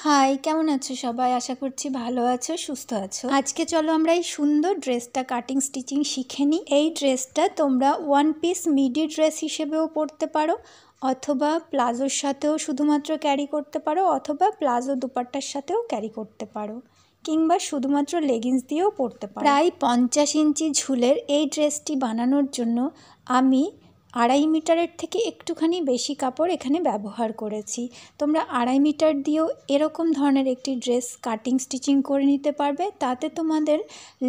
High, কেমন আছো সবাই? আশা করছি ভালো আছো, সুস্থ আছো। আজকে চলো আমরা এই সুন্দর ড্রেসটা কাটিং স্টিচিং শিখে নিই। এই ড্রেসটা তোমরা ওয়ান পিস মিডি ড্রেস হিসেবেও পরতে পারো, অথবা প্লাজোর সাথেও শুধুমাত্র ক্যারি করতে পারো, অথবা প্লাজো দুপাট্টার সাথেও ক্যারি করতে পারো, কিংবা শুধুমাত্র লেগিংস দিয়েও পরতে পারো। প্রায় 50 ইঞ্চি ঝুলের এই ড্রেসটি বানানোর জন্য আমি 2.5 মিটারের থেকে একটুখানি বেশি কাপড় এখানে ব্যবহার করেছি। তোমরা 2.5 মিটার দিয়েও এরকম ধরনের একটি ড্রেস কাটিং স্টিচিং করে নিতে পারবে। তাতে তোমাদের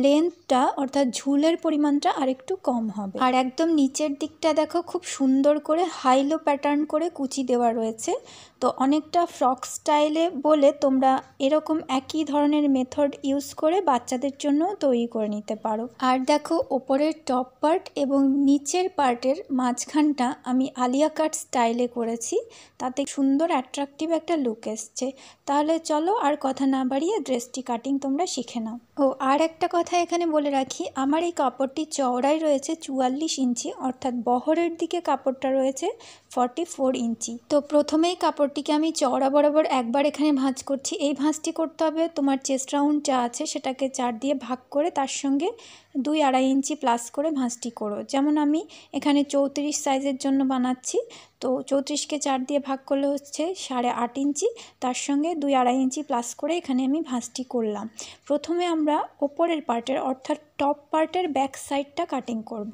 লেন্থটা অর্থাৎ ঝুলের পরিমাণটা আরেকটু কম হবে। আর একদম নিচের দিকটা দেখো, খুব সুন্দর করে হাইলো প্যাটার্ন করে কুচি দেওয়া রয়েছে। তো অনেকটা ফ্রক স্টাইলে বলে তোমরা এরকম একই ধরনের মেথড ইউজ করে বাচ্চাদের জন্যও তৈরি করে নিতে পারো। আর দেখো, ওপরের টপ পার্ট এবং নিচের পার্টের মাঝখানটা আমি আলিয়া কাট স্টাইলে করেছি, তাতে সুন্দর অ্যাট্রাকটিভ একটা লুক এসছে। তাহলে চলো আর কথা না বাড়িয়ে ড্রেসটি কাটিং তোমরা শিখে নাও। আর একটা কথা এখানে বলে রাখি, আমার এই কাপড়টি চওড়াই রয়েছে 44 ইঞ্চি, অর্থাৎ বহরের দিকে কাপড়টা রয়েছে 44 ইঞ্চি। তো প্রথমেই কাপড়টিকে আমি চওড়া বরাবর একবার এখানে ভাঁজ করছি। এই ভাঁজটি করতে হবে তোমার চেস্ট রাউন্ড যা আছে সেটাকে 4 দিয়ে ভাগ করে তার সঙ্গে 2-2.5 ইঞ্চি প্লাস করে ভাঁজটি করো। যেমন আমি এখানে 34 সাইজের জন্য বানাচ্ছি, তো 34কে 4 দিয়ে ভাগ করলে হচ্ছে 8.5 ইঞ্চি, তার সঙ্গে 2-2.5 ইঞ্চি প্লাস করে এখানে আমি ভাঁজটি করলাম। প্রথমে আমরা ওপরের পার্টের অর্থাৎ টপ পার্টের ব্যাক সাইডটা কাটিং করব।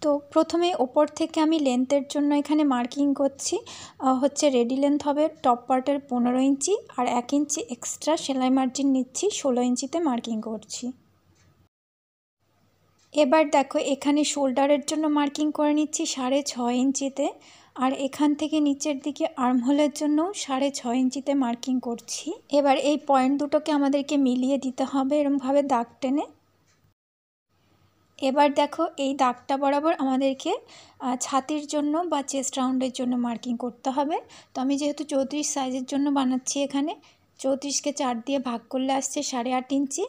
তো প্রথমে ওপর থেকে আমি লেন্থের জন্য এখানে মার্কিং করছি, হচ্ছে রেডি লেন্থ হবে টপ পার্টের 15 ইঞ্চি, আর 1 ইঞ্চি এক্সট্রা সেলাই মার্জিন নিচ্ছি, 16 ইঞ্চিতে মার্কিং করছি। এবার দেখো, এখানে শোল্ডারের জন্য মার্কিং করে নিচ্ছি 6.5 ইঞ্চিতে, আর এখান থেকে নিচের দিকে আর্মহোলের জন্য 6.5 ইঞ্চিতে মার্কিং করছি। এবার এই পয়েন্ট দুটোকে আমাদেরকে মিলিয়ে দিতে হবে এরমভাবে দাগ টেনে। এবার দেখো, এই দাগটা বরাবর আমাদেরকে ছাতির জন্য বা চেস্ট রাউন্ডের জন্য মার্কিং করতে হবে। তো আমি যেহেতু 34 সাইজের জন্য বানাচ্ছি, এখানে 34কে 4 দিয়ে ভাগ করলে আসছে 8.5 ইঞ্চি,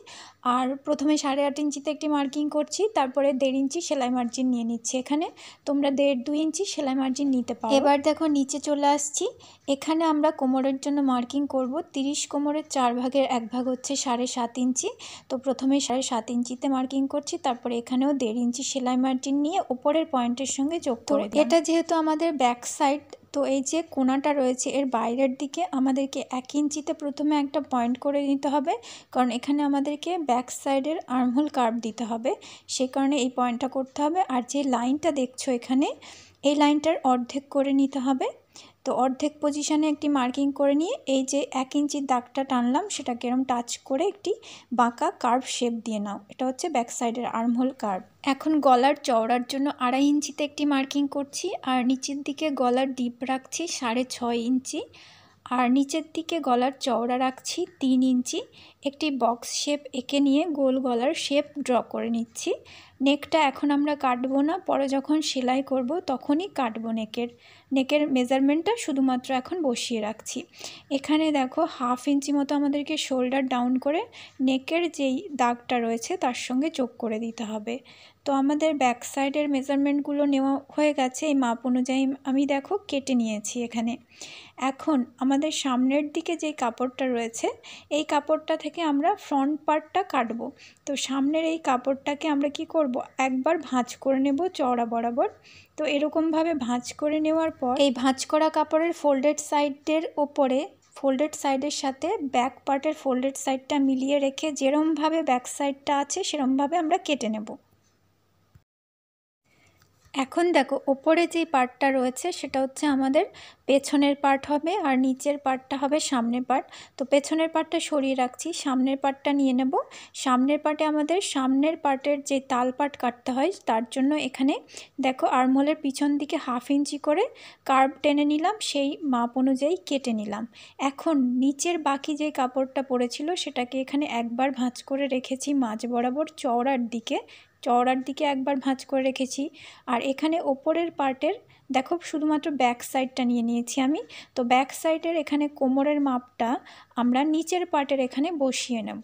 আর প্রথমে 8.5 ইঞ্চিতে একটি মার্কিং করছি, তারপরে 1.5 ইঞ্চি সেলাই মার্জিন নিয়ে নিচ্ছি। এখানে তোমরা 1.5-2 ইঞ্চি সেলাই মার্জিন নিতে পারো। এবার দেখো, নিচে চলে আসছি। এখানে আমরা কোমরের জন্য মার্কিং করব। 30 কোমরের 4 ভাগের 1 ভাগ হচ্ছে 7.5 ইঞ্চি। তো প্রথমে 7.5 ইঞ্চিতে মার্কিং করছি, তারপরে এখানেও 1.5 ইঞ্চি সেলাই মার্জিন নিয়ে উপরের পয়েন্টের সঙ্গে যোগ করে দিই। এটা যেহেতু আমাদের ব্যাক সাইড, তো এই যে কোণাটা রয়েছে এর বাইরের দিকে আমাদেরকে 1 ইঞ্চিতে প্রথমে একটা পয়েন্ট করে নিতে হবে, কারণ এখানে আমাদেরকে ব্যাক সাইডের আর্মহোল কার্ভ দিতে হবে, সেই কারণে এই পয়েন্টটা করতে হবে। আর যে লাইনটা দেখছো এখানে, এই লাইনটার অর্ধেক করে নিতে হবে। তো অর্ধেক পজিশানে একটি মার্কিং করে নিয়ে এই যে 1 ইঞ্চির দাগটা টানলাম, সেটাকে এরম টাচ করে একটি বাঁকা কার্ভ শেপ দিয়ে নাও। এটা হচ্ছে ব্যাক সাইডের আর্মহোল কার্ভ। এখন গলার চওড়ার জন্য 2.5 ইঞ্চিতে একটি মার্কিং করছি, আর নিচের দিকে গলার ডিপ রাখছি 6.5 ইঞ্চি, আর নিচের দিকে গলার চওড়া রাখছি 3 ইঞ্চি। একটি বক্স শেপ এঁকে নিয়ে গোল গলার শেপ ড্র করে নিচ্ছি। নেকটা এখন আমরা কাটবো না, পরে যখন সেলাই করব তখনই কাটবো। নেকের মেজারমেন্টটা শুধুমাত্র এখন বসিয়ে রাখছি। এখানে দেখো, 1/2 ইঞ্চি মতো আমাদেরকে শোল্ডার ডাউন করে নেকের যেই দাগটা রয়েছে তার সঙ্গে যোগ করে দিতে হবে। তো আমাদের ব্যাক সাইডের মেজারমেন্টগুলো নেওয়া হয়ে গেছে। এই মাপ অনুযায়ী আমি দেখো কেটে নিয়েছি এখানে। এখন আমাদের সামনের দিকে যে কাপড়টা রয়েছে, এই কাপড়টা থেকে আমরা ফ্রন্ট পার্টটা কাটবো। তো সামনের এই কাপড়টাকে আমরা কি করব, একবার ভাঁজ করে নেব চওড়া বরাবর। তো এরকমভাবে ভাঁজ করে নেওয়ার পর এই ভাঁজ করা কাপড়ের ফোল্ডেড সাইডের ওপরে ফোল্ডেড সাইডের সাথে ব্যাক পার্টের ফোল্ডেড সাইডটা মিলিয়ে রেখে যেরমভাবে ব্যাক সাইডটা আছে সেরমভাবে আমরা কেটে নেব। এখন দেখো, ওপরে যে পার্টটা রয়েছে সেটা হচ্ছে আমাদের পেছনের পার্ট হবে, আর নিচের পার্টটা হবে সামনের পার্ট। তো পেছনের পার্টটা সরিয়ে রাখছি, সামনের পার্টটা নিয়ে নেব। সামনের পার্টে আমাদের সামনের পার্টের যে তাল পার্ট কাটতে হয়, তার জন্য এখানে দেখো আর্মহোলের পিছন দিকে 1/2 ইঞ্চি করে কার্ভ টেনে নিলাম, সেই মাপ অনুযায়ী কেটে নিলাম। এখন নিচের বাকি যে কাপড়টা পড়েছিল সেটাকে এখানে একবার ভাঁজ করে রেখেছি মাঝ বরাবর চওড়ার দিকে একবার ভাঁজ করে রেখেছি। আর এখানে ওপরের পার্টের দেখো শুধুমাত্র ব্যাক সাইডটা নিয়ে নিয়েছি আমি। তো ব্যাক সাইডের এখানে কোমরের মাপটা আমরা নিচের পার্টের এখানে বসিয়ে নেব।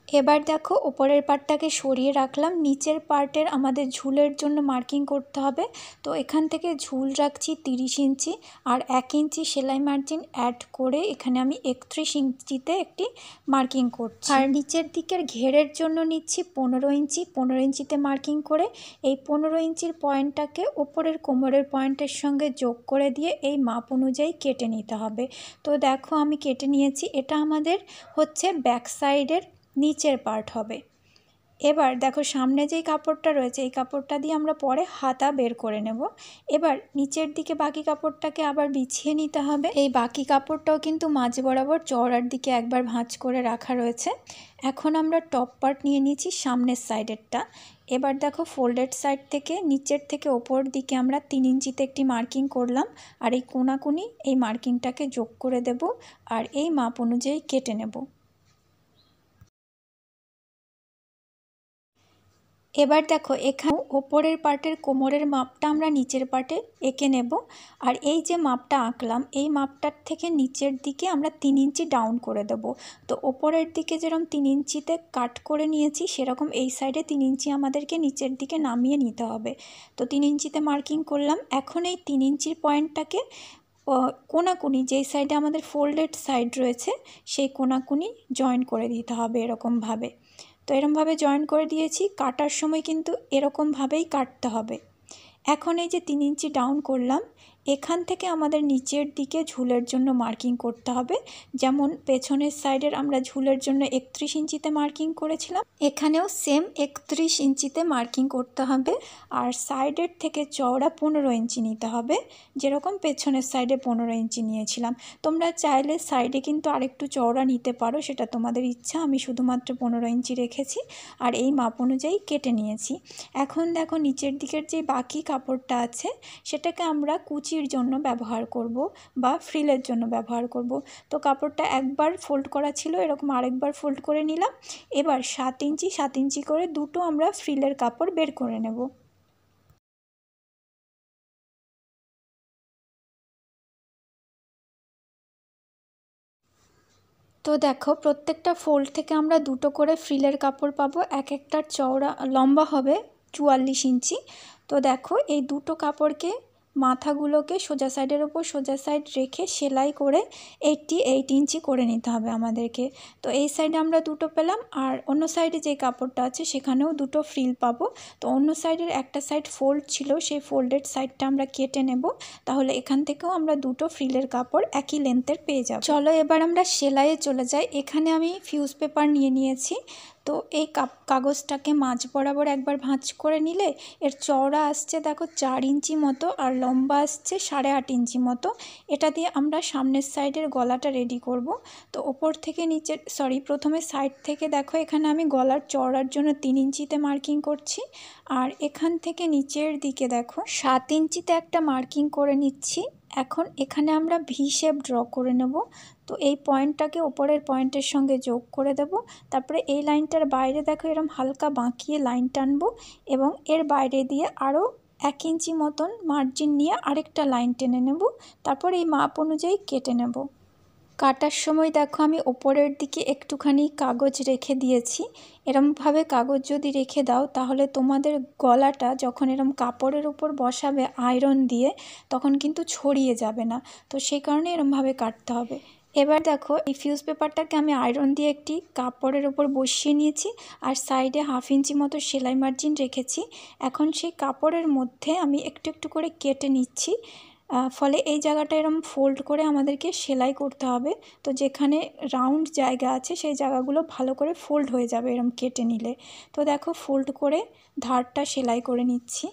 এবার দেখো ওপরের পার্টটাকে সরিয়ে রাখলাম, নিচের পার্টের আমাদের ঝুলের জন্য মার্কিং করতে হবে। তো এখান থেকে ঝুল রাখছি 30 ইঞ্চি আর 1 ইঞ্চি সেলাই মার্জিন অ্যাড করে এখানে আমি 31 ইঞ্চিতে একটি মার্কিং করছি। আর নিচের দিকের ঘেরের জন্য নিচ্ছি 15 ইঞ্চি, 15 ইঞ্চিতে মার্কিং করে এই 15 ইঞ্চির পয়েন্টটাকে ওপরের কোমরের পয়েন্টের সঙ্গে যোগ করে দিয়ে এই মাপ অনুযায়ী কেটে নিতে হবে। তো দেখো আমি কেটে নিয়েছি, এটা আমাদের হচ্ছে ব্যাক সাইডের নিচের পার্ট হবে। এবার দেখো সামনে যেই কাপড়টা রয়েছে এই কাপড়টা দিয়ে আমরা পরে হাতা বের করে নেব। এবার নিচের দিকে বাকি কাপড়টাকে আবার বিছিয়ে নিতে হবে। এই বাকি কাপড়টাও কিন্তু মাঝ বরাবর চওড়ার দিকে একবার ভাঁজ করে রাখা রয়েছে। এখন আমরা টপ পার্ট নিয়ে নিয়েছি সামনের সাইডেরটা। এবার দেখো ফোল্ডেড সাইড থেকে নিচের থেকে ওপর দিকে আমরা 3 ইঞ্চিতে একটি মার্কিং করলাম আর এই কোনাকুনি এই মার্কিংটাকে যোগ করে দেব আর এই মাপ অনুযায়ী কেটে নেব। এবার দেখো এখানে ওপরের পার্টের কোমরের মাপটা আমরা নিচের পার্টে এঁকে নেব আর এই যে মাপটা আঁকলাম এই মাপটার থেকে নিচের দিকে আমরা 3 ইঞ্চি ডাউন করে দেব। তো ওপরের দিকে যেরকম 3 ইঞ্চিতে কাট করে নিয়েছি সেরকম এই সাইডে 3 ইঞ্চি আমাদেরকে নিচের দিকে নামিয়ে নিতে হবে। তো 3 ইঞ্চিতে মার্কিং করলাম। এখন এই 3 ইঞ্চির পয়েন্টটাকে কোনাকুনি যেই সাইডে আমাদের ফোল্ডেড সাইড রয়েছে সেই কোনাকুনি জয়েন করে দিতে হবে এরকমভাবে। তো এরকমভাবে জয়েন করে দিয়েছি, কাটার সময় কিন্তু এরকমভাবেই কাটতে হবে। এখন এই যে 3 ইঞ্চি ডাউন করলাম এখান থেকে আমাদের নিচের দিকে ঝুলের জন্য মার্কিং করতে হবে। যেমন পেছনের সাইডের আমরা ঝুলের জন্য 31 ইঞ্চিতে মার্কিং করেছিলাম, এখানেও সেম 31 ইঞ্চিতে মার্কিং করতে হবে আর সাইডের থেকে চওড়া 15 ইঞ্চি নিতে হবে, যেরকম পেছনের সাইডে 15 ইঞ্চি নিয়েছিলাম। তোমরা চাইলে সাইডে কিন্তু আরেকটু চওড়া নিতে পারো, সেটা তোমাদের ইচ্ছা। আমি শুধুমাত্র 15 ইঞ্চি রেখেছি আর এই মাপ অনুযায়ী কেটে নিয়েছি। এখন দেখো নিচের দিকের যে বাকি কাপড়টা আছে সেটাকে আমরা কুচির জন্য ব্যবহার করব বা ফ্রিলের জন্য ব্যবহার করব। তো কাপড়টা একবার ফোল্ড করা ছিল, এরকম আরেকবার ফোল্ড করে নিলাম। এবার 7 ইঞ্চি 7 ইঞ্চি করে দুটো আমরা ফ্রিলের কাপড় বের করে নেব। তো দেখো প্রত্যেকটা ফোল্ড থেকে আমরা দুটো করে ফ্রিলের কাপড় পাবো, এক একটার চওড়া লম্বা হবে 44 ইঞ্চি। তো দেখো এই দুটো কাপড়কে মাথাগুলোকে সোজা সাইডের ওপর সোজা সাইড রেখে সেলাই করে 88 ইঞ্চি করে নিতে হবে আমাদেরকে। তো এই সাইডে আমরা দুটো পেলাম আর অন্য সাইডে যে কাপড়টা আছে সেখানেও দুটো ফ্রিল পাবো। তো অন্য সাইডের একটা সাইড ফোল্ড ছিল, সেই ফোল্ডেড সাইডটা আমরা কেটে নেব, তাহলে এখান থেকেও আমরা দুটো ফ্রিলের কাপড় একই লেন্থের পেয়ে যাব। চলো এবার আমরা সেলাইয়ে চলে যাই। এখানে আমি ফিউজ পেপার নিয়ে নিয়েছি। তো এই কাগজটাকে মাঝ বরাবর একবার ভাঁজ করে নিলে এর চওড়া আসছে দেখো 4 ইঞ্চি মতো আর লম্বা আসছে 8.5 ইঞ্চি মতো। এটা দিয়ে আমরা সামনের সাইডের গলাটা রেডি করব। তো ওপর থেকে নিচের প্রথমে সাইড থেকে দেখো এখানে আমি গলার চওড়ার জন্য 3 ইঞ্চিতে মার্কিং করছি আর এখান থেকে নিচের দিকে দেখো 7 ইঞ্চিতে একটা মার্কিং করে নিচ্ছি। এখন এখানে আমরা ভি শেপ ড্র করে নেব। তো এই পয়েন্টটাকে ওপরের পয়েন্টের সঙ্গে যোগ করে দেব। তারপরে এই লাইনটার বাইরে দেখো এরকম হালকা বাঁকিয়ে লাইন টানবো এবং এর বাইরে দিয়ে আরও 1 ইঞ্চি মতন মার্জিন নিয়ে আরেকটা লাইন টেনে নেব। তারপর এই মাপ অনুযায়ী কেটে নেব। কাটার সময় দেখো আমি ওপরের দিকে একটুখানি কাগজ রেখে দিয়েছি। এরমভাবে কাগজ যদি রেখে দাও তাহলে তোমাদের গলাটা যখন এরম কাপড়ের উপর বসাবে আয়রন দিয়ে তখন কিন্তু ছড়িয়ে যাবে না। তো সেই কারণে এরমভাবে কাটতে হবে। এবার দেখো এই ফিউজ পেপারটাকে আমি আয়রন দিয়ে একটি কাপড়ের উপর বসিয়ে নিয়েছি আর সাইডে 1/2 ইঞ্চি মতো সেলাই মার্জিন রেখেছি। এখন সেই কাপড়ের মধ্যে আমি একটু একটু করে কেটে নিচ্ছি, ফলে এই জায়গাটা এরম ফোল্ড করে আমাদেরকে সেলাই করতে হবে। তো যেখানে রাউন্ড জায়গা আছে সেই জায়গাগুলো ভালো করে ফোল্ড হয়ে যাবে এরম কেটে নিলে। তো দেখো ফোল্ড করে ধারটা সেলাই করে নিচ্ছি।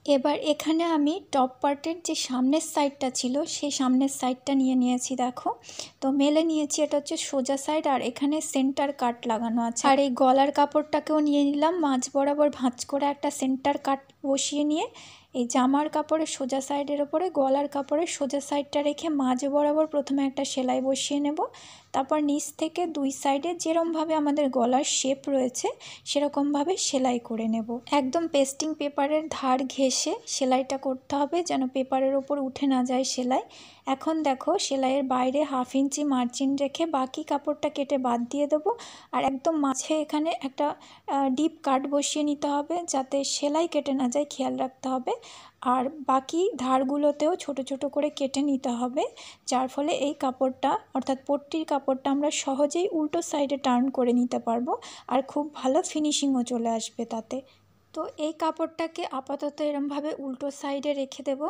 এবার এখানে আমি টপ পার্টের যে সামনের সাইডটা ছিল সেই সামনের সাইডটা নিয়ে নিয়েছি দেখো। তো মেলে নিয়েছি, এটা হচ্ছে সোজা সাইড আর এখানে সেন্টার কাট লাগানো আছে। আর এই গলার কাপড়টাকেও নিয়ে নিলাম, মাঝ বরাবর ভাঁজ করে একটা সেন্টার কাট বসিয়ে নিয়ে এই জামার কাপড়ের সোজা সাইডের ওপরে গলার কাপড়ের সোজা সাইডটা রেখে মাঝে বরাবর প্রথমে একটা সেলাই বসিয়ে নেব। তারপর নিচ থেকে দুই সাইডে যেরকমভাবে আমাদের গলার শেপ রয়েছে সেরকমভাবে সেলাই করে নেব। একদম পেস্টিং পেপারের ধার ঘেঁষে সেলাইটা করতে হবে যেন পেপারের ওপর উঠে না যায় সেলাই। এখন দেখো সেলাইয়ের বাইরে 1/2 ইঞ্চি মার্জিন রেখে বাকি কাপড়টা কেটে বাদ দিয়ে দেবো। আর একদম মাঝে এখানে একটা ডিপ কাট বসিয়ে নিতে হবে যাতে সেলাই কেটে না যায়, খেয়াল রাখতে হবে। আর বাকি ধারগুলোতেও ছোট ছোট করে কেটে নিতে হবে, যার ফলে এই কাপড়টা অর্থাৎ পট্টির কাপড়টা আমরা সহজেই উল্টো সাইডে টার্ন করে নিতে পারবো আর খুব ভালো ফিনিশিংও চলে আসবে তাতে। তো এই কাপড়টাকে আপাতত এরমভাবে উল্টো সাইডে রেখে দেব।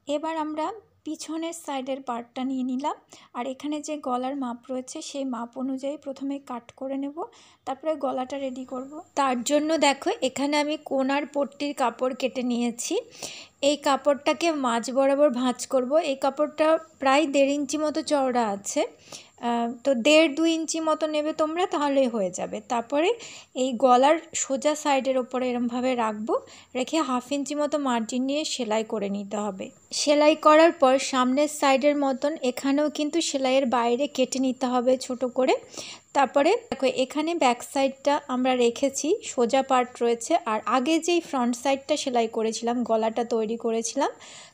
এবার আমরা পিছনের সাইডের পার্টটা নিয়ে নিলাম আর এখানে যে গলার মাপ রয়েছে সেই মাপ অনুযায়ী প্রথমে কাট করে নেব, তারপরে গলাটা রেডি করব। তার জন্য দেখো এখানে আমি কোনার পট্টির কাপড় কেটে নিয়েছি। এই কাপড়টাকে মাঝ বরাবর ভাঁজ করব। এই কাপড়টা প্রায় 1.5 ইঞ্চি মতো চওড়া আছে, তো 1.5-2 ইঞ্চি মতো নেবে তোমরা, তাহলেই হয়ে যাবে। তারপরে এই গলার সোজা সাইডের ওপরে এরমভাবে রাখবো, রেখে 1/2 ইঞ্চি মতো মার্জিন নিয়ে সেলাই করে নিতে হবে। সেলাই করার পর সামনের সাইডের মতন এখানেও কিন্তু সেলাইয়ের বাইরে কেটে নিতে হবে ছোট করে। তারপরে দেখো এখানে ব্যাক সাইডটা আমরা রেখেছি, সোজা পার্ট রয়েছে, আর আগে যেই ফ্রন্ট সাইডটা সেলাই করেছিলাম, গলাটা তৈরি করেছিলাম,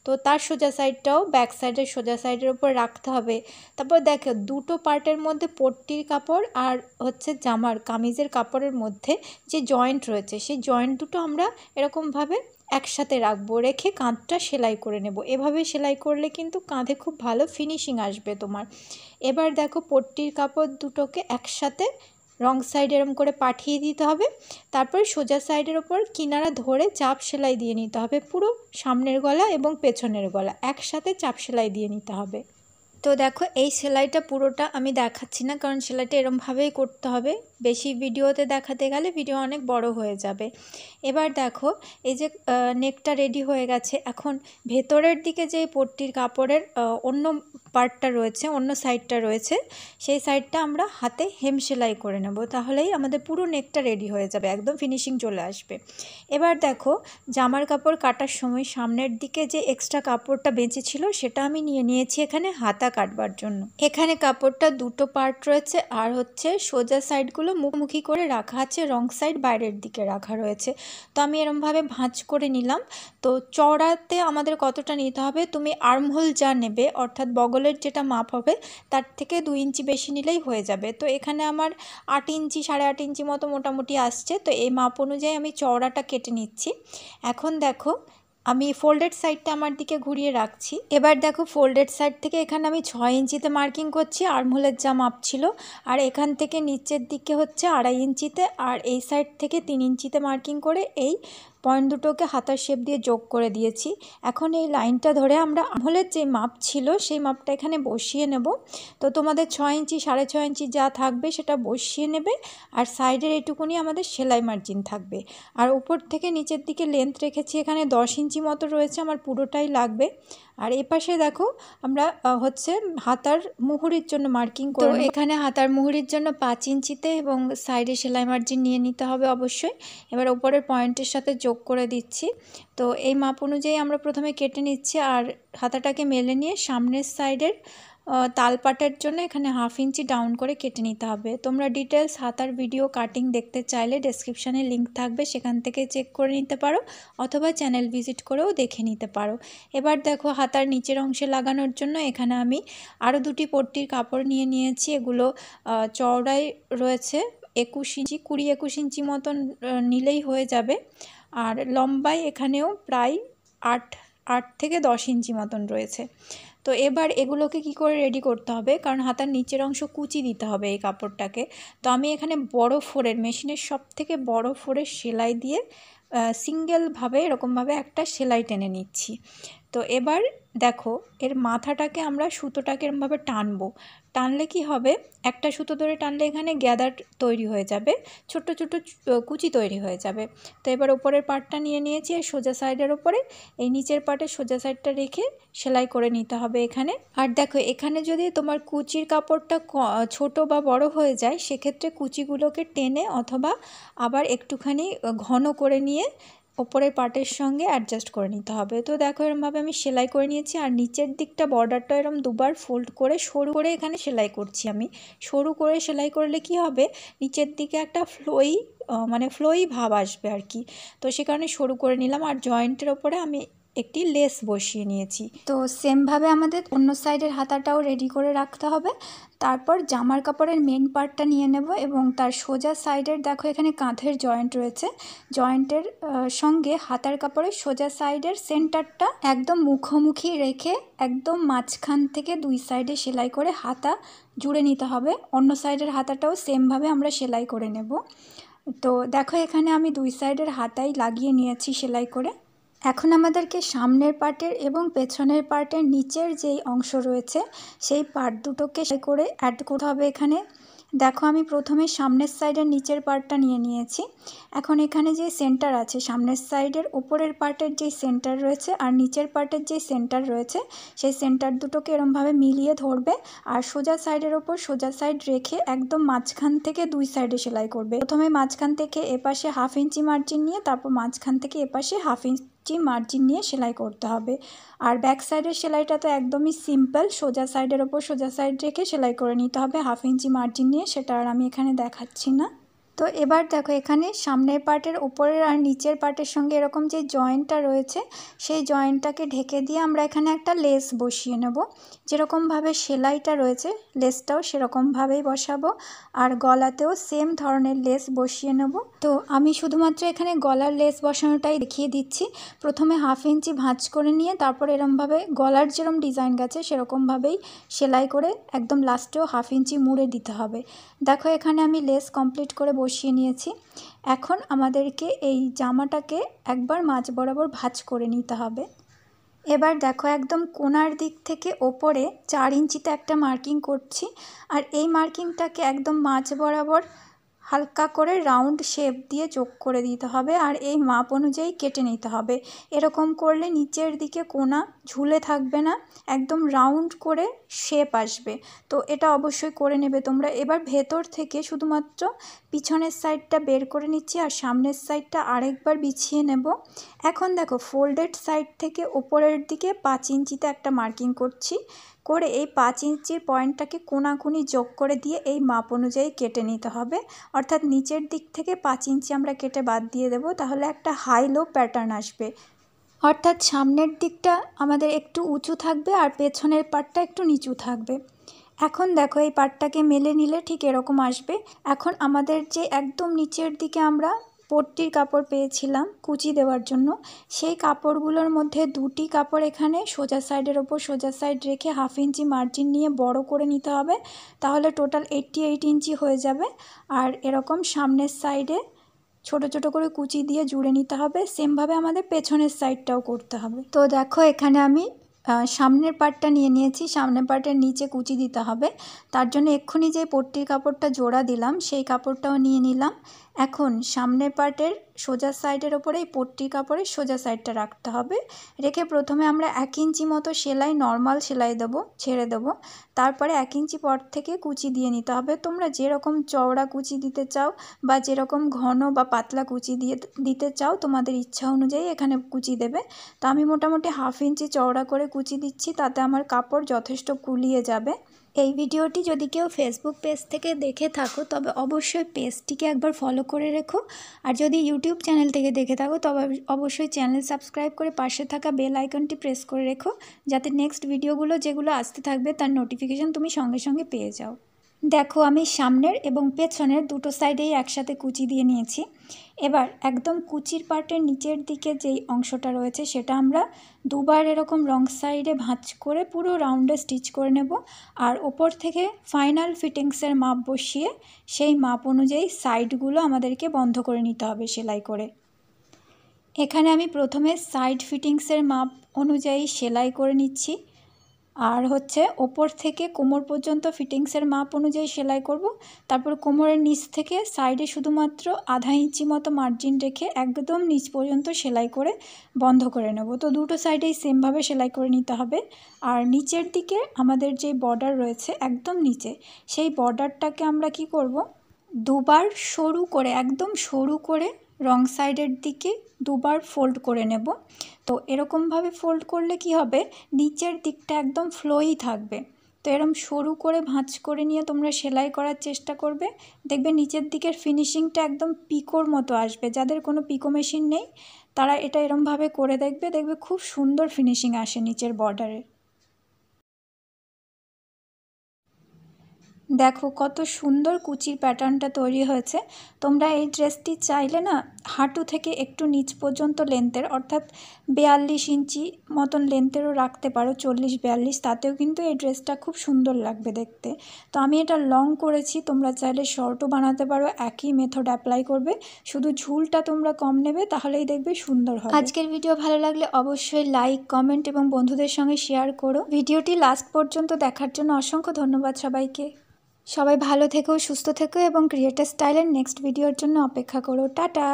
তো তার সোজা সাইডটাও ব্যাক সাইডের সোজা সাইডের উপর রাখতে হবে। তারপর দেখো দুটো পার্টের মধ্যে পট্টির কাপড় আর হচ্ছে জামার কামিজের কাপড়ের মধ্যে যে জয়েন্ট রয়েছে সেই জয়েন্ট দুটো আমরা এরকমভাবে একসাথে রাখবো, রেখে কাঁধটা সেলাই করে নেব। এভাবে সেলাই করলে কিন্তু কাঁধে খুব ভালো ফিনিশিং আসবে তোমার। এবার দেখো পট্টির কাপড় দুটোকে একসাথে রং সাইড এরম করে পাঠিয়ে দিতে হবে। তারপর সোজা সাইডের ওপর কিনারা ধরে চাপ সেলাই দিয়ে নিতে হবে। পুরো সামনের গলা এবং পেছনের গলা একসাথে চাপ সেলাই দিয়ে নিতে হবে। তো দেখো এই সেলাইটা পুরোটা আমি দেখাচ্ছি না, কারণ সেলাইটা এরমভাবেই করতে হবে, বেশি ভিডিওতে দেখাতে গেলে ভিডিও অনেক বড় হয়ে যাবে। এবার দেখো এই যে নেকটা রেডি হয়ে গেছে। এখন ভেতরের দিকে যে পট্টির কাপড়ের অন্য পার্টটা রয়েছে, অন্য সাইডটা রয়েছে, সেই সাইডটা আমরা হাতে হেম সেলাই করে নেব, তাহলেই আমাদের পুরো নেকটা রেডি হয়ে যাবে, একদম ফিনিশিং চলে আসবে। এবার দেখো জামার কাপড় কাটার সময় সামনের দিকে যে এক্সট্রা কাপড়টা বেঁচে ছিল সেটা আমি নিয়ে নিয়েছি এখানে হাতা কাটবার জন্য। এখানে কাপড়টা দুটো পার্ট রয়েছে আর হচ্ছে সোজা সাইডগুলো মুখোমুখি করে রাখা আছে, রং সাইড বাইরের দিকে রাখা রয়েছে। তো আমি এরমভাবে ভাঁজ করে নিলাম। তো চওড়াতে আমাদের কতটা নিতে হবে, তুমি আর্মহোল যা নেবে অর্থাৎ বগলের যেটা মাপ হবে তার থেকে 2 ইঞ্চি বেশি নিলেই হয়ে যাবে। তো এখানে আমার 8 ইঞ্চি 8.5 ইঞ্চি মতো মোটামুটি আসছে। তো এই মাপ অনুযায়ী আমি চওড়াটা কেটে নিচ্ছি। এখন দেখো আমি ফোল্ডেড সাইডটা আমার দিকে ঘুরিয়ে রাখছি। এবার দেখো ফোল্ডেড সাইড থেকে এখানে আমি 6 ইঞ্চিতে মার্কিং করছি, আর্মহোলের যা মাপ ছিল, আর এখান থেকে নিচের দিকে হচ্ছে 2.5 ইঞ্চিতে, আর এই সাইড থেকে 3 ইঞ্চিতে মার্কিং করে এই পয়েন্ট দুটোকে হাতার শেপ দিয়ে যোগ করে দিয়েছি। এখন এই লাইনটা ধরে আমরা আর্মহোলের যে মাপ ছিল সেই মাপটা এখানে বসিয়ে নেব। তো তোমাদের 6 ইঞ্চি 6.5 ইঞ্চি যা থাকবে সেটা বসিয়ে নেবে, আর সাইডের এইটুকুনি আমাদের সেলাই মার্জিন থাকবে। আর উপর থেকে নিচের দিকে লেন্থ রেখেছি এখানে 10 ইঞ্চি মতো রয়েছে, আমার পুরোটাই লাগবে। আর এপাশে দেখো আমরা হচ্ছে হাতার মুহুরির জন্য মার্কিং করব। তো এখানে হাতার মুহুরির জন্য 5 ইঞ্চিতে এবং সাইডে সেলাই মার্জিন নিয়ে নিতে হবে অবশ্যই। এবার উপরের পয়েন্টের সাথে যোগ করে দিচ্ছি। তো এই মাপ অনুযায়ী আমরা প্রথমে কেটে নিচ্ছি, আর হাতাটাকে মেলে নিয়ে সামনের সাইডের তালপাটের জন্য এখানে 1/2 ইঞ্চি ডাউন করে কেটে নিতে হবে। তোমরা ডিটেলস হাতার ভিডিও কাটিং দেখতে চাইলে ডেসক্রিপশানে লিঙ্ক থাকবে, সেখান থেকে চেক করে নিতে পারো, অথবা চ্যানেল ভিজিট করেও দেখে নিতে পারো। এবার দেখো হাতার নিচের অংশে লাগানোর জন্য এখানে আমি আরও 2টি পট্টির কাপড় নিয়ে নিয়েছি। এগুলো চওড়ায় রয়েছে 21 ইঞ্চি, 20-21 ইঞ্চি মতন নিলেই হয়ে যাবে। আর লম্বায় এখানেও প্রায় 8 থেকে 10 ইঞ্চি মতন রয়েছে। তো এবার এগুলোকে কি করে রেডি করতে হবে, কারণ হাতার নিচের অংশ কুচি দিতে হবে এই কাপড়টাকে। তো আমি এখানে বড় ফোরের মেশিনের সব থেকে বড় ফোরের সেলাই দিয়ে সিঙ্গেলভাবে এরকমভাবে একটা সেলাই টেনে নিচ্ছি। তো এবার দেখো এর মাথাটাকে আমরা সুতোটাকে এরকমভাবে টানবো। টানলে কি হবে, একটা সুতো ধরে টানলে এখানে গ্যাদার তৈরি হয়ে যাবে, ছোট ছোট কুচি তৈরি হয়ে যাবে। তো এবার ওপরের পার্টটা নিয়ে নিয়েছি, আর সোজা সাইডের ওপরে এই নিচের পার্টের সোজা সাইডটা রেখে সেলাই করে নিতে হবে এখানে। আর দেখো এখানে যদি তোমার কুচির কাপড়টা ছোট বা বড় হয়ে যায়, সেক্ষেত্রে কুচিগুলোকে টেনে অথবা আবার একটুখানি ঘন করে নিয়ে ওপরের পার্টের সঙ্গে অ্যাডজাস্ট করে নিতে হবে। তো দেখো এরকমভাবে আমি সেলাই করে নিয়েছি, আর নিচের দিকটা বর্ডারটা এরকম দুবার ফোল্ড করে সরু করে এখানে সেলাই করছি। আমি সরু করে সেলাই করলে কি হবে, নিচের দিকে একটা ফ্লোই ভাব আসবে আর কি। তো সে কারণে সরু করে নিলাম, আর জয়েন্টের ওপরে আমি একটি লেস বসিয়ে নিয়েছি। তো সেমভাবে আমাদের অন্য সাইডের হাতাটাও রেডি করে রাখতে হবে। তারপর জামার কাপড়ের মেন পার্টটা নিয়ে নেব এবং তার সোজা সাইডের দেখো এখানে কাঁধের জয়েন্ট রয়েছে, জয়েন্টের সঙ্গে হাতার কাপড়ের সোজা সাইডের সেন্টারটা একদম মুখোমুখি রেখে একদম মাঝখান থেকে দুই সাইডে সেলাই করে হাতা জুড়ে নিতে হবে। অন্য সাইডের হাতাটাও সেমভাবে আমরা সেলাই করে নেব। তো দেখো এখানে আমি দুই সাইডের হাতাই লাগিয়ে নিয়েছি সেলাই করে। এখন আমাদেরকে সামনের পার্টের এবং পেছনের পার্টের নিচের যেই অংশ রয়েছে সেই পার্ট দুটোকে সেলাই করে অ্যাড করতে হবে এখানে। দেখো আমি প্রথমে সামনের সাইডের নিচের পার্টটা নিয়ে নিয়েছি। এখন এখানে যে সেন্টার আছে, সামনের সাইডের ওপরের পার্টের যেই সেন্টার রয়েছে আর নিচের পার্টের যেই সেন্টার রয়েছে, সেই সেন্টার দুটোকে এরমভাবে মিলিয়ে ধরবে আর সোজা সাইডের ওপর সোজা সাইড রেখে একদম মাঝখান থেকে দুই সাইডে সেলাই করবে। প্রথমে মাঝখান থেকে এপাশে 1/2 ইঞ্চি মার্জিন নিয়ে তারপর মাঝখান থেকে এপাশে 1/2 ইঞ্চি মার্জিন নিয়ে সেলাই করতে হবে। আর ব্যাক সাইডের সেলাইটা তো একদমই সিম্পল, সোজা সাইডের ওপর সোজা সাইড রেখে সেলাই করে নিতে হবে 1/2 ইঞ্চি মার্জিন নিয়ে, সেটা আর আমি এখানে দেখাচ্ছি না। তো এবার দেখো এখানে সামনের পার্টের ওপরের আর নিচের পার্টের সঙ্গে এরকম যে জয়েন্টটা রয়েছে সেই জয়েন্টটাকে ঢেকে দিয়ে আমরা এখানে একটা লেস বসিয়ে নেব। যেরকমভাবে সেলাইটা রয়েছে লেসটাও সেরকমভাবেই বসাবো, আর গলাতেও সেম ধরনের লেস বসিয়ে নেব। তো আমি শুধুমাত্র এখানে গলার লেস বসানোটাই দেখিয়ে দিচ্ছি। প্রথমে 1/2 ইঞ্চি ভাঁজ করে নিয়ে তারপর এরমভাবে গলার যেরকম ডিজাইন গেছে সেরকমভাবেই সেলাই করে একদম লাস্টেও 1/2 ইঞ্চি মুড়ে দিতে হবে। দেখো এখানে আমি লেস কমপ্লিট করে বসিয়ে নিয়েছি। এখন আমাদেরকে এই জামাটাকে একবার মাঝ বরাবর ভাঁজ করে নিতে হবে। এবার দেখো একদম কোণার দিক থেকে ওপরে 4 ইঞ্চিতে একটা মার্কিং করছি, আর এই মার্কিংটাকে একদম মাঝ বরাবর হালকা করে রাউন্ড শেপ দিয়ে যোগ করে দিতে হবে, আর এই মাপ অনুযায়ী কেটে নিতে হবে। এরকম করলে নিচের দিকে কোণা ঝুলে থাকবে না, একদম রাউন্ড করে শেপ আসবে। তো এটা অবশ্যই করে নেবে তোমরা। এবার ভেতর থেকে শুধুমাত্র পিছনের সাইডটা বের করে নিচ্ছি আর সামনের সাইডটা আরেকবার বিছিয়ে নেব। এখন দেখো ফোল্ডেড সাইড থেকে ওপরের দিকে 5 ইঞ্চিতে একটা মার্কিং করছি, করে এই 5 ইঞ্চির পয়েন্টটাকে কোণাকুনি যোগ করে দিয়ে এই মাপ অনুযায়ী কেটে নিতে হবে। অর্থাৎ নিচের দিক থেকে 5 ইঞ্চি আমরা কেটে বাদ দিয়ে দেব, তাহলে একটা হাই লো প্যাটার্ন আসবে। অর্থাৎ সামনের দিকটা আমাদের একটু উঁচু থাকবে আর পেছনের পার্টটা একটু নিচু থাকবে। এখন দেখো এই পার্টটাকে মেলে নিলে ঠিক এরকম আসবে। এখন আমাদের যে একদম নিচের দিকে আমরা পট্টির কাপড় পেয়েছিলাম কুচি দেওয়ার জন্য, সেই কাপড়গুলোর মধ্যে দুটি কাপড় এখানে সোজা সাইডের ওপর সোজা সাইড রেখে 1/2 ইঞ্চি মার্জিন নিয়ে বড় করে নিতে হবে, তাহলে টোটাল 88 ইঞ্চি হয়ে যাবে। আর এরকম সামনের সাইডে ছোট ছোট করে কুচি দিয়ে জুড়ে নিতে হবে। সেমভাবে আমাদের পেছনের সাইডটাও করতে হবে। তো দেখো এখানে আমি সামনের পার্টটা নিয়ে নিয়েছি, সামনের পার্টের নিচে কুচি দিতে হবে। তার জন্য এক্ষুনি যে পট্টির কাপড়টা জোড়া দিলাম সেই কাপড়টাও নিয়ে নিলাম। এখন সামনের পার্টের সোজা সাইডের ওপরে এই পট্টির কাপড়ের সোজা সাইডটা রাখতে হবে। রেখে প্রথমে আমরা 1 ইঞ্চি মতো সেলাই নর্মাল সেলাই দেবো, ছেড়ে দেবো। তারপরে 1 ইঞ্চি পর থেকে কুচি দিয়ে নিতে হবে। তোমরা যেরকম চওড়া কুচি দিতে চাও বা যেরকম ঘন বা পাতলা কুচি দিতে চাও তোমাদের ইচ্ছা অনুযায়ী এখানে কুচি দেবে। তো আমি মোটামুটি 1/2 ইঞ্চি চওড়া করে কুচি দিচ্ছি, তাতে আমার কাপড় যথেষ্ট কুলিয়ে যাবে। এই ভিডিওটি যদি কেউ ফেসবুক পেজ থেকে দেখে থাকো তবে অবশ্যই পেজটিকে একবার ফলো করে রেখো, আর যদি ইউটিউব চ্যানেল থেকে দেখে থাকো তবে অবশ্যই চ্যানেল সাবস্ক্রাইব করে পাশে থাকা বেল আইকনটি প্রেস করে রেখো, যাতে নেক্সট ভিডিওগুলো যেগুলো আসতে থাকবে তার নোটিফিকেশান তুমি সঙ্গে সঙ্গে পেয়ে যাও। দেখো আমি সামনের এবং পেছনের দুটো সাইডেই একসাথে কুচি দিয়ে নিয়েছি। এবার একদম কুচির পার্টের নিচের দিকে যেই অংশটা রয়েছে সেটা আমরা দুবার এরকম রং সাইডে ভাঁজ করে পুরো রাউন্ডে স্টিচ করে নেব, আর ওপর থেকে ফাইনাল ফিটিংসের মাপ বসিয়ে সেই মাপ অনুযায়ী সাইডগুলো আমাদেরকে বন্ধ করে নিতে হবে সেলাই করে। এখানে আমি প্রথমে সাইড ফিটিংসের মাপ অনুযায়ী সেলাই করে নিচ্ছি, আর হচ্ছে ওপর থেকে কোমর পর্যন্ত ফিটিংসের মাপ অনুযায়ী সেলাই করব। তারপর কোমরের নিচ থেকে সাইডে শুধুমাত্র 1/2 ইঞ্চি মতো মার্জিন রেখে একদম নিচ পর্যন্ত সেলাই করে বন্ধ করে নেব। তো দুটো সাইডেই সেমভাবে সেলাই করে নিতে হবে। আর নিচের দিকে আমাদের যে বর্ডার রয়েছে একদম নিচে, সেই বর্ডারটাকে আমরা কি করব, দুবার সরু করে একদম সরু করে রং সাইডের দিকে দুবার ফোল্ড করে নেব। তো এরকমভাবে ফোল্ড করলে কি হবে, নিচের দিকটা একদম ফ্লোই থাকবে। তো এরকম সরু করে ভাঁজ করে নিয়ে তোমরা সেলাই করার চেষ্টা করবে, দেখবে নিচের দিকের ফিনিশিংটা একদম পিকোর মতো আসবে। যাদের কোনো পিকো মেশিন নেই তারা এটা এরকমভাবে করে দেখবে, দেখবে খুব সুন্দর ফিনিশিং আসে নিচের বর্ডারে। দেখো কত সুন্দর কুচির প্যাটার্নটা তৈরি হয়েছে। তোমরা এই ড্রেসটি চাইলে না হাঁটু থেকে একটু নিচ পর্যন্ত লেন্থের, অর্থাৎ 42 ইঞ্চি মতন লেন্থেরও রাখতে পারো, 40-42, তাতেও কিন্তু এই ড্রেসটা খুব সুন্দর লাগবে দেখতে। তো আমি এটা লং করেছি, তোমরা চাইলে শর্টও বানাতে পারো, একই মেথড অ্যাপ্লাই করবে, শুধু ঝুলটা তোমরা কম নেবে, তাহলেই দেখবে সুন্দর হবে। আজকের ভিডিও ভালো লাগলে অবশ্যই লাইক, কমেন্ট এবং বন্ধুদের সঙ্গে শেয়ার করো। ভিডিওটি লাস্ট পর্যন্ত দেখার জন্য অসংখ্য ধন্যবাদ সবাইকে। সবাই ভালো থেকো, সুস্থ থেকো এবং ক্রিয়েটার স্টাইলের নেক্সট ভিডিওর জন্য অপেক্ষা করো। টাটা।